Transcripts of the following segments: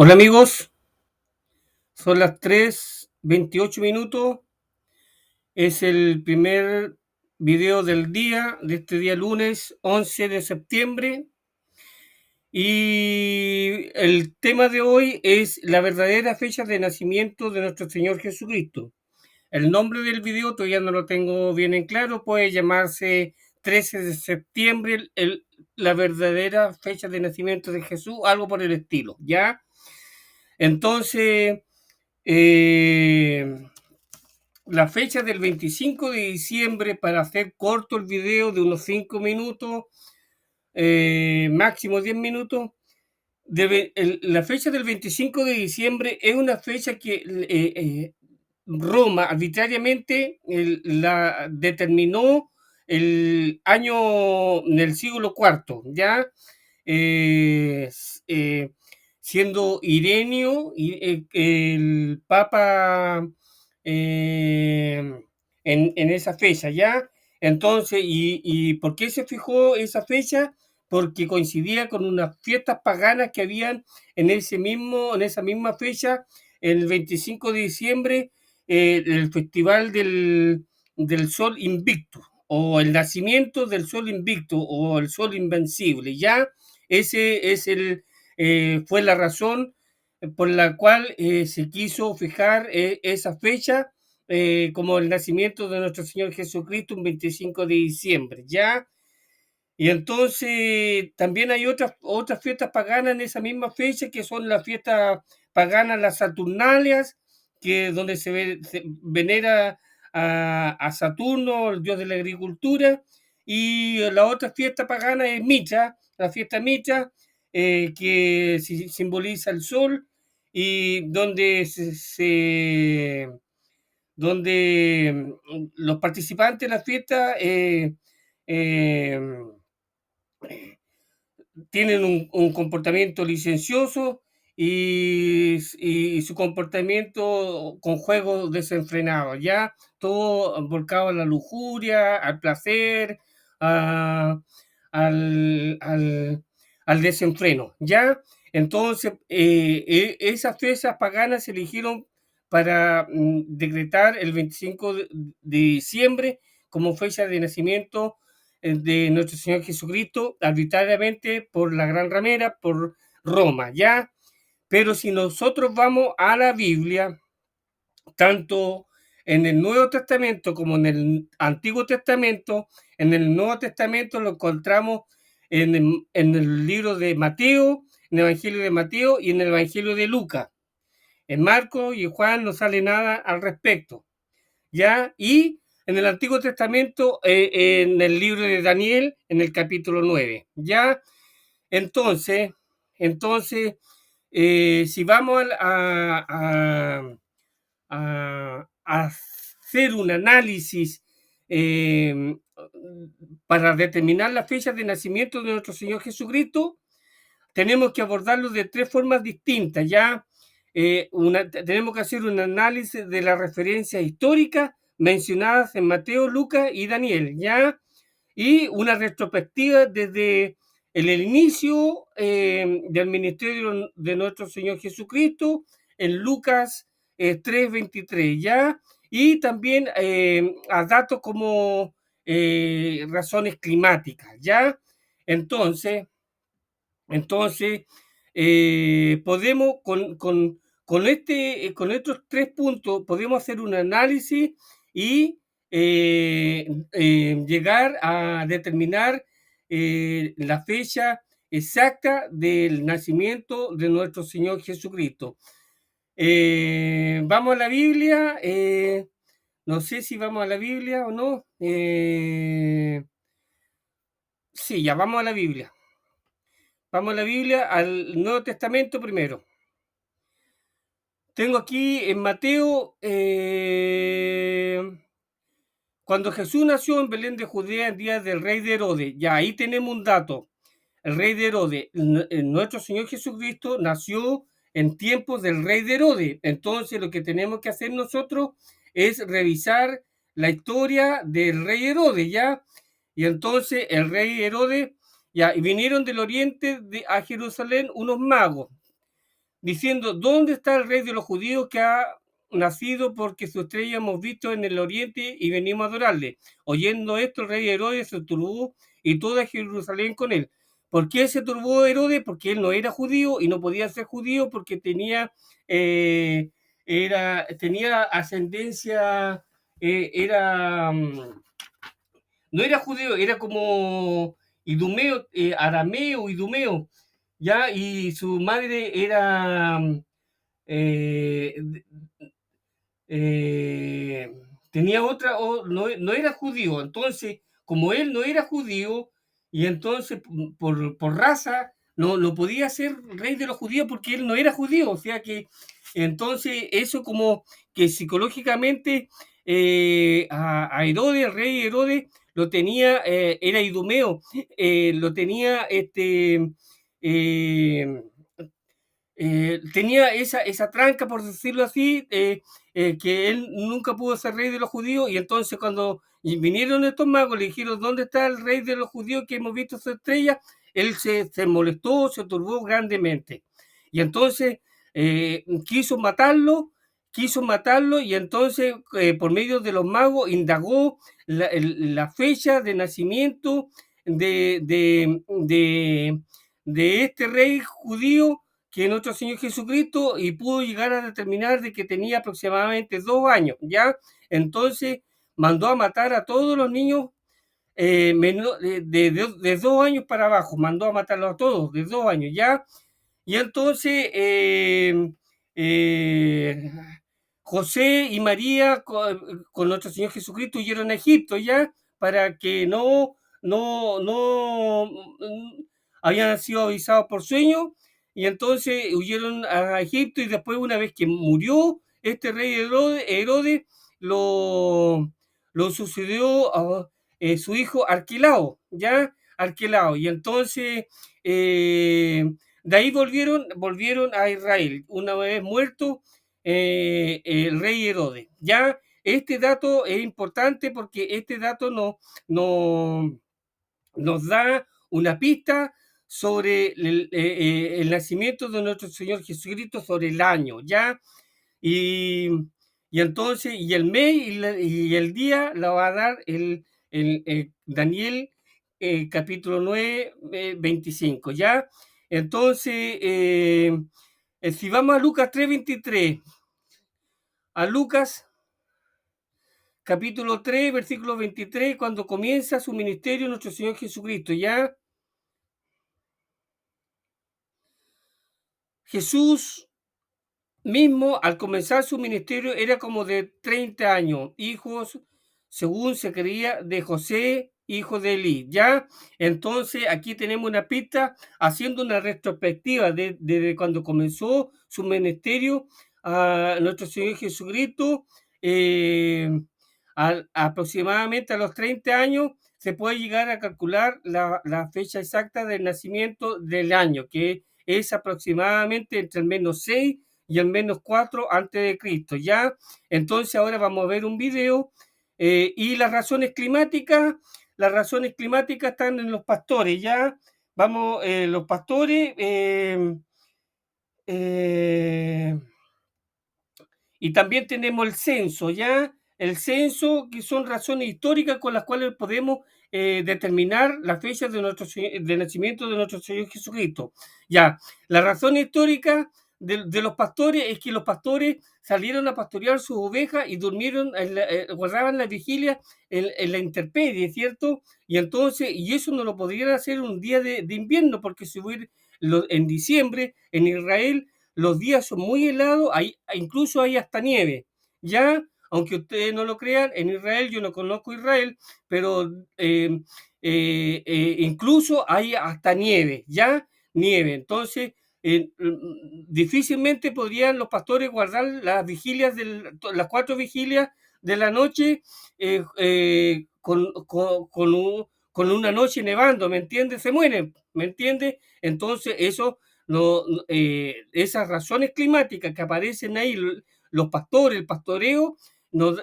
Hola amigos, son las 3:28 minutos. Es el primer video del día, de este día lunes 11 de septiembre. Y el tema de hoy es la verdadera fecha de nacimiento de nuestro Señor Jesucristo. El nombre del video todavía no lo tengo bien en claro, puede llamarse 13 de septiembre, la verdadera fecha de nacimiento de Jesús, algo por el estilo, ¿ya? Entonces, la fecha del 25 de diciembre, para hacer corto el video de unos 5 minutos, máximo 10 minutos. La fecha del 25 de diciembre es una fecha que Roma arbitrariamente la determinó el año del siglo cuarto, ¿ya? Eh, eh, Siendo Irenio el Papa eh, en esa fecha, ¿ya? Entonces, ¿y por qué se fijó esa fecha? Porque coincidía con unas fiestas paganas que habían en esa misma fecha, el 25 de diciembre, el festival del Sol Invicto, o el nacimiento del Sol Invicto, o el Sol Invencible, ¿ya? Ese es fue la razón por la cual se quiso fijar esa fecha como el nacimiento de nuestro Señor Jesucristo, un 25 de diciembre, ¿ya? Y entonces también hay otras fiestas paganas en esa misma fecha, que son las fiestas paganas, las Saturnalias, que donde se venera a Saturno, el dios de la agricultura. Y la otra fiesta pagana es Mitra, la fiesta Mitra, que simboliza el sol, y donde los participantes de la fiesta eh, tienen un comportamiento licencioso, y su comportamiento con juegos desenfrenados, ya todo volcado a la lujuria, al placer, a- al desenfreno, ya. Entonces, esas fiestas paganas se eligieron para decretar el 25 de diciembre como fecha de nacimiento de nuestro Señor Jesucristo, arbitrariamente por la Gran Ramera, por Roma, ¿ya? Pero si nosotros vamos a la Biblia, tanto en el Nuevo Testamento como en el Antiguo Testamento, en el Nuevo Testamento lo encontramos en el libro de Mateo, en el Evangelio de Mateo y en el Evangelio de Lucas. En Marcos y Juan no sale nada al respecto, ¿ya? Y en el Antiguo Testamento, en el libro de Daniel, en el capítulo 9, ¿ya? Entonces, entonces si vamos a hacer un análisis eh, para determinar la fecha de nacimiento de nuestro Señor Jesucristo, tenemos que abordarlo de tres formas distintas, ¿ya? Tenemos que hacer un análisis de las referencias históricas mencionadas en Mateo, Lucas y Daniel, ¿ya? Y una retrospectiva desde el inicio del ministerio de nuestro Señor Jesucristo en Lucas 3:23, ¿ya? Y también a datos como razones climáticas, ¿ya? Entonces, entonces, podemos, con estos tres puntos, podemos hacer un análisis y llegar a determinar la fecha exacta del nacimiento de nuestro Señor Jesucristo. Vamos a la Biblia. No sé si vamos a la Biblia o no. Sí, ya vamos a la Biblia. Vamos a la Biblia, al Nuevo Testamento primero. Tengo aquí en Mateo, cuando Jesús nació en Belén de Judea en días del rey de Herodes. Ya ahí tenemos un dato. El rey de Herodes, nuestro Señor Jesucristo nació en tiempos del rey de Herodes. Entonces lo que tenemos que hacer nosotros es revisar la historia del rey Herodes, ¿ya? Y entonces el rey Herodes, ya, y vinieron del oriente a Jerusalén unos magos. diciendo, ¿dónde está el rey de los judíos que ha nacido? Porque su estrella hemos visto en el oriente y venimos a adorarle. Oyendo esto, el rey Herodes se turbó y toda Jerusalén con él. ¿Por qué se turbó Herodes? Porque él no era judío y no podía ser judío porque eh, tenía ascendencia, era, no era judío, era como idumeo, arameo, idumeo, ¿ya? Y su madre era, eh, eh, tenía otra, no era judío. Entonces, como él no era judío, y entonces por raza, no podía ser rey de los judíos porque él no era judío. O sea que, entonces, eso como que psicológicamente a Herodes, el rey Herodes, lo tenía, era idumeo, lo tenía, eh, tenía esa tranca, por decirlo así, que él nunca pudo ser rey de los judíos, y entonces cuando vinieron estos magos, le dijeron, ¿dónde está el rey de los judíos que hemos visto su estrella? Él se molestó, se turbó grandemente. Y entonces quiso matarlo, y entonces por medio de los magos indagó la fecha de nacimiento de, de, de, de este rey judío, que es nuestro Señor Jesucristo, y pudo llegar a determinar de que tenía aproximadamente 2 años, ¿ya? Entonces mandó a matar a todos los niños de 2 años para abajo, mandó a matarlos a todos de 2 años, ¿ya? Y entonces eh, José y María con nuestro Señor Jesucristo huyeron a Egipto, ¿ya? Para que no habían sido avisados por sueño, y entonces huyeron a Egipto, y después, una vez que murió este rey Herodes, lo, lo sucedió a su hijo Arquelao, ¿ya? Arquelao. Y entonces de ahí volvieron a Israel, una vez muerto el rey Herodes. Ya este dato es importante porque este dato no, nos da una pista sobre el nacimiento de nuestro Señor Jesucristo, sobre el año, ¿ya? Y, y entonces, y el mes y el día la va a dar el Daniel capítulo 9, 25, ¿ya? Entonces, si vamos a Lucas 3:23, a Lucas capítulo 3, versículo 23, cuando comienza su ministerio nuestro Señor Jesucristo, ¿ya? Jesús mismo, al comenzar su ministerio, era como de 30 años, hijos, según se creía, de José, hijo de Elí, ¿ya? Entonces, aquí tenemos una pista haciendo una retrospectiva desde cuando comenzó su ministerio a nuestro Señor Jesucristo, eh, aproximadamente a los 30 años, se puede llegar a calcular la fecha exacta del nacimiento del año, que es aproximadamente entre el menos 6 y el menos 4 antes de Cristo, ¿ya? Entonces ahora vamos a ver un video y las razones climáticas están en los pastores, ¿ya? Vamos, los pastores, eh, y también tenemos el censo, ¿ya? El censo, que son razones históricas con las cuales podemos determinar la fecha de nacimiento de nuestro Señor Jesucristo. Ya, la razón histórica de los pastores es que los pastores salieron a pastorear sus ovejas y durmieron, guardaban la vigilia en la intemperie, ¿cierto? Y entonces, y eso no lo podrían hacer un día de invierno, porque si hubiera, en diciembre en Israel los días son muy helados, incluso hay hasta nieve, ¿ya? Aunque ustedes no lo crean, en Israel, yo no conozco Israel, pero incluso hay hasta nieve, ¿ya? Nieve. Entonces, difícilmente podrían los pastores guardar las vigilias, las 4 vigilias de la noche con una noche nevando, ¿me entiendes? Se mueren, ¿me entiendes? Entonces, esas razones climáticas que aparecen ahí, los pastores, el pastoreo, nos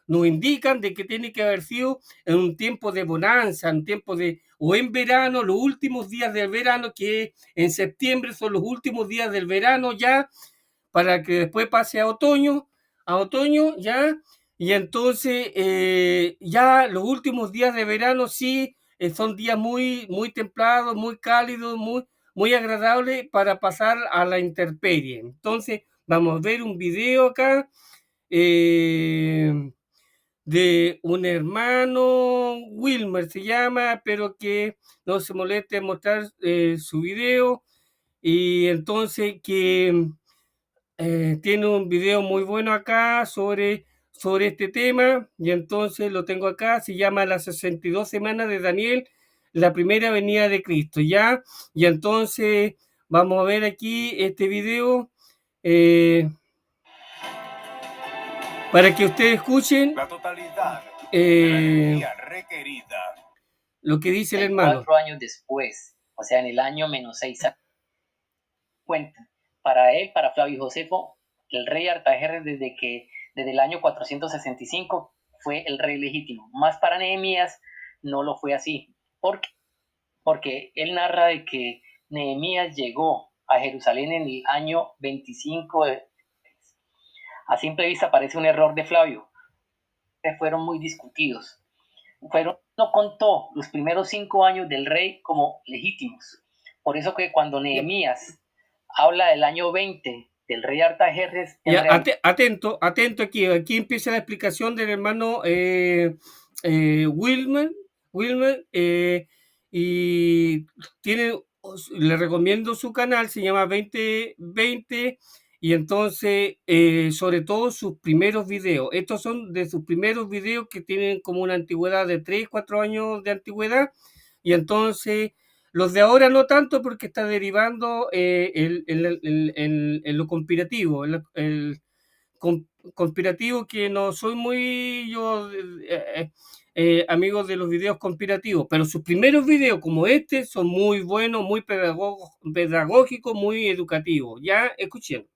nos indican de que tiene que haber sido en un tiempo de bonanza, un tiempo de, o en verano, los últimos días del verano, que en septiembre son los últimos días del verano ya, para que después pase a otoño ya, y entonces ya los últimos días de verano sí son días muy, muy templados, muy cálidos, muy, muy agradables para pasar a la intemperie. Entonces vamos a ver un video acá de un hermano, Wilmer se llama, pero que no se moleste en mostrar su video, y entonces que tiene un video muy bueno acá sobre este tema, y entonces lo tengo acá, se llama Las 62 semanas de Daniel, la primera venida de Cristo, ¿ya? Y entonces vamos a ver aquí este video para que ustedes escuchen la totalidad de la energía requerida. Lo que dice el hermano. 4 años después, o sea, en el año -6, cuenta. Para él, para Flavio Josefo, el rey Artajerjes desde el año 465 fue el rey legítimo. Más para Nehemías no lo fue así. ¿Por qué? Porque él narra de que Nehemías llegó a Jerusalén en el año 25. A simple vista parece un error de Flavio. Fueron muy discutidos. No contó los primeros 5 años del rey como legítimos. Por eso que cuando Nehemías habla del año 20 del rey Artajerjes. Atento aquí empieza la explicación del hermano Wilmer, y le recomiendo su canal, se llama 2020, y entonces sobre todo sus primeros videos. Estos son de sus primeros videos que tienen como una antigüedad de 3, 4 años de antigüedad, y entonces los de ahora no tanto, porque está derivando en lo conspirativo, conspirativo, que no soy muy yo amigo de los videos conspirativos, pero sus primeros videos como este son muy buenos, muy pedagógicos, muy educativos. Ya escuchen.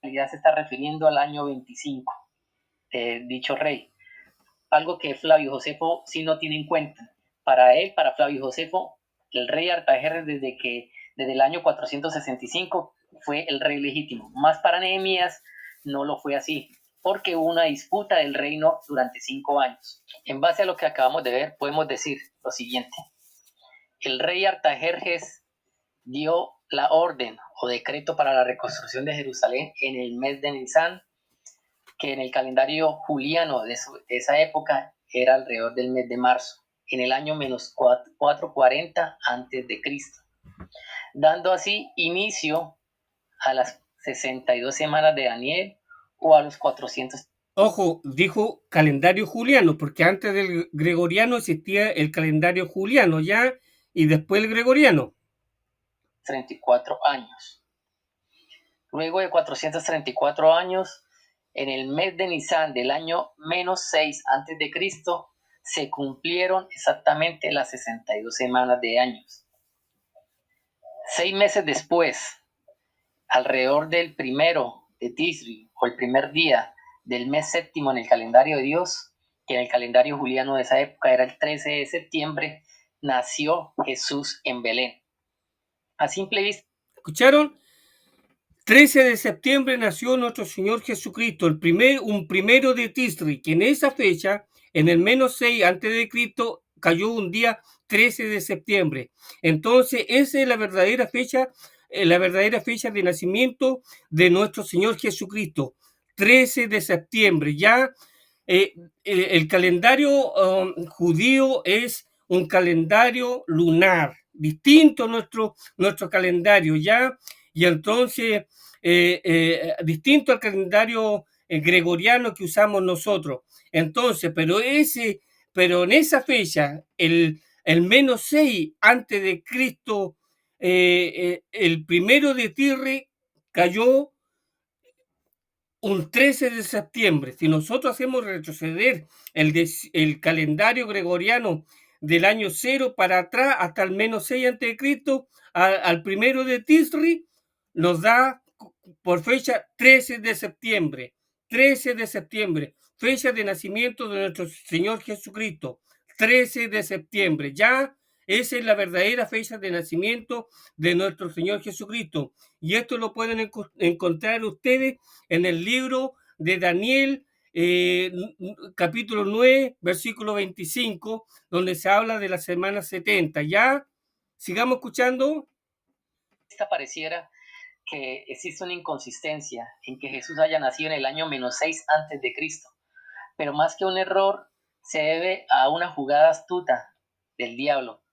Ya se está refiriendo al año 25 de dicho rey. Algo que Flavio Josefo sí no tiene en cuenta. Para él, para Flavio Josefo, el rey Artajerjes desde el año 465 fue el rey legítimo. Más para Nehemías no lo fue así, porque hubo una disputa del reino durante 5 años. En base a lo que acabamos de ver, podemos decir lo siguiente. El rey Artajerjes dio la orden o decreto para la reconstrucción de Jerusalén en el mes de Nisan, que en el calendario juliano de esa época era alrededor del mes de marzo, en el año -440 a.C., dando así inicio a las 62 semanas de Daniel o a los 400. Ojo, dijo calendario juliano, porque antes del gregoriano existía el calendario juliano, ya, y después el gregoriano. 34 años. Luego de 434 años, en el mes de Nisan del año -6 a.C., se cumplieron exactamente las 62 semanas de años. 6 meses después, alrededor del 1 de Tisri, o el primer día del mes séptimo en el calendario de Dios, que en el calendario juliano de esa época era el 13 de septiembre, nació Jesús en Belén. A simple vista. ¿Escucharon? 13 de septiembre nació nuestro Señor Jesucristo, un primero de Tisri, que en esa fecha, en el -6 antes de Cristo, cayó un día 13 de septiembre. Entonces, esa es la verdadera fecha de nacimiento de nuestro Señor Jesucristo, 13 de septiembre. Ya el calendario judío es un calendario lunar, distinto a nuestro calendario, ¿ya? Y entonces, distinto al calendario gregoriano que usamos nosotros. Entonces, pero en esa fecha, el -6 antes de Cristo, el 1 de Tirre cayó un 13 de septiembre. Si nosotros hacemos retroceder el calendario gregoriano del año 0 para atrás hasta el -6 antes de Cristo, al 1 de Tisri, nos da por fecha 13 de septiembre. 13 de septiembre. fecha de nacimiento de nuestro Señor Jesucristo, 13 de septiembre. Ya esa es la verdadera fecha de nacimiento de nuestro Señor Jesucristo. Y esto lo pueden encontrar ustedes en el libro de Daniel, capítulo 9, versículo 25, donde se habla de la semana 70. Ya, sigamos escuchando. Esta pareciera que existe una inconsistencia en que Jesús haya nacido en el año -6 antes de Cristo, pero más que un error se debe a una jugada astuta del diablo.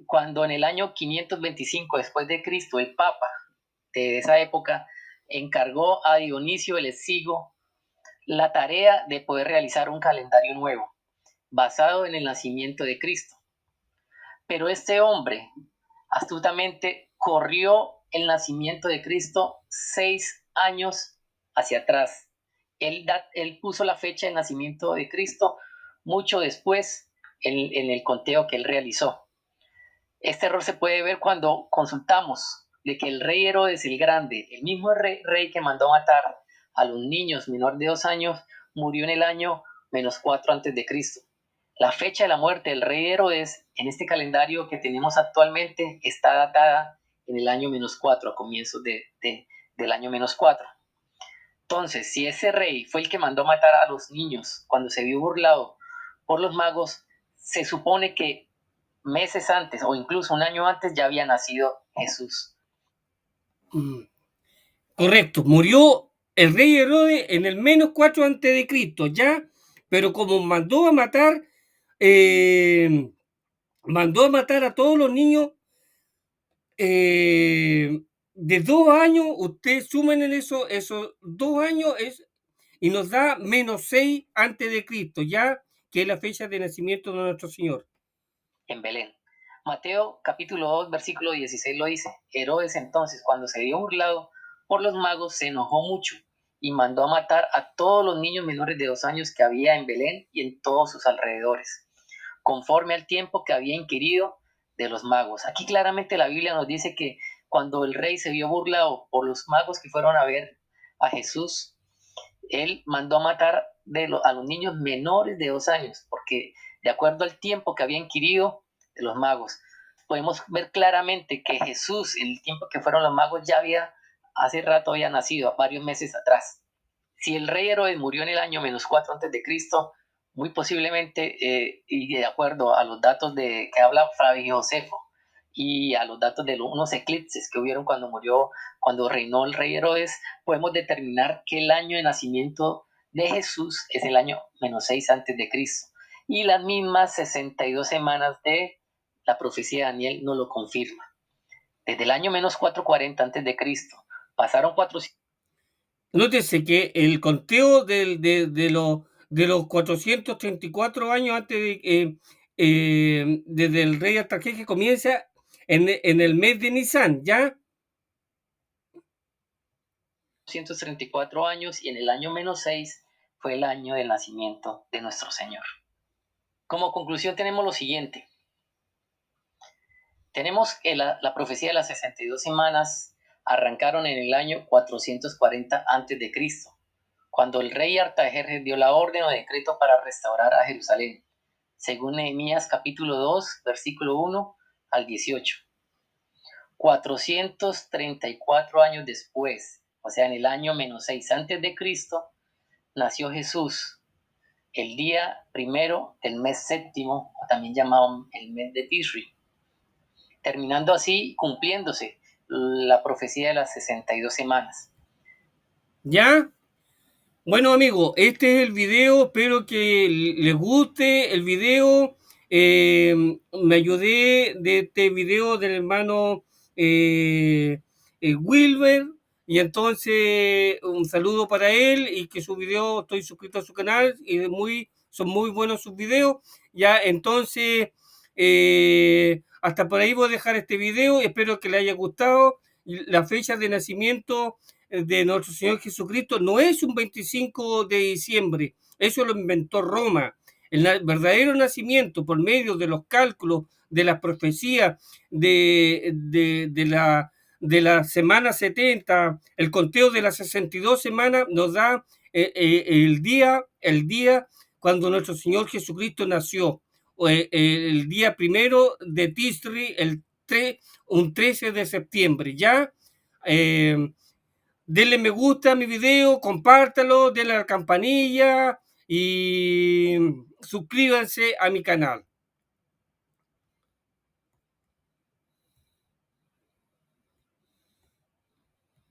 Cuando en el año 525 después de Cristo el Papa de esa época encargó a Dionisio el Exiguo la tarea de poder realizar un calendario nuevo basado en el nacimiento de Cristo. Pero este hombre astutamente corrió el nacimiento de Cristo 6 años hacia atrás. Él puso la fecha de nacimiento de Cristo mucho después en el conteo que él realizó. Este error se puede ver cuando consultamos de que el rey Herodes el Grande, el mismo rey que mandó matar a los niños menores de 2 años, murió en el año -4 antes de Cristo. La fecha de la muerte del rey Herodes en este calendario que tenemos actualmente está datada en el año -4, a comienzos del año -4. Entonces, si ese rey fue el que mandó matar a los niños cuando se vio burlado por los magos, se supone que meses antes o incluso un año antes ya había nacido Jesús. Correcto, murió el rey Herodes en el -4 antes de Cristo, ya, pero como mandó a matar a todos los niños de 2 años. Ustedes sumen en esos 2 años y nos da -6 antes de Cristo, ya, que es la fecha de nacimiento de nuestro Señor. En Belén. Mateo capítulo 2 versículo 16 lo dice: Herodes entonces, cuando se vio burlado por los magos, se enojó mucho y mandó a matar a todos los niños menores de 2 años que había en Belén y en todos sus alrededores, conforme al tiempo que había inquirido de los magos. Aquí claramente la Biblia nos dice que cuando el rey se vio burlado por los magos que fueron a ver a Jesús, él mandó a matar a los niños menores de 2 años, porque de acuerdo al tiempo que había inquirido de los magos, podemos ver claramente que Jesús, en el tiempo que fueron los magos, hace rato había nacido, varios meses atrás. Si el rey Herodes murió en el año -4 antes de Cristo, muy posiblemente, y de acuerdo a los datos que habla Flavio Josefo y a los datos de unos eclipses que hubieron cuando reinó el rey Herodes, podemos determinar que el año de nacimiento de Jesús es el año -6 antes de Cristo. Y las mismas 62 semanas de la profecía de Daniel nos lo confirma. Desde el año -440 antes de Cristo pasaron 400. Nótese que el conteo de los 434 años antes desde el rey Artajerjes comienza en el mes de Nisan, ¿ya? 234 años, y en el año -6 fue el año del nacimiento de nuestro Señor. Como conclusión tenemos lo siguiente. Tenemos que la profecía de las 62 semanas arrancaron en el año 440 a.C., cuando el rey Artajerjes dio la orden o decreto para restaurar a Jerusalén, según Nehemías capítulo 2, versículo 1 al 18. 434 años después, o sea, en el año -6 antes de Cristo, nació Jesús, el día primero del mes séptimo, o también llamado el mes de Tishri, terminando así, cumpliéndose la profecía de las 62 semanas. ¿Ya? Bueno, amigos, este es el video. Espero que les guste el video. Me ayudé de este video del hermano Wilber. Y entonces, un saludo para él y que su video, estoy suscrito a su canal y son muy buenos sus videos. Ya, entonces, hasta por ahí voy a dejar este video. Espero que le haya gustado. La fecha de nacimiento de nuestro Señor Jesucristo no es un 25 de diciembre, eso lo inventó Roma. El verdadero nacimiento, por medio de los cálculos, de las profecías, de la semana 70, el conteo de las 62 semanas, nos da el día cuando nuestro Señor Jesucristo nació, el día 1 de Tisri, un 13 de septiembre, ¿ya? Denle me gusta a mi video, compártalo, denle a la campanilla y suscríbanse a mi canal.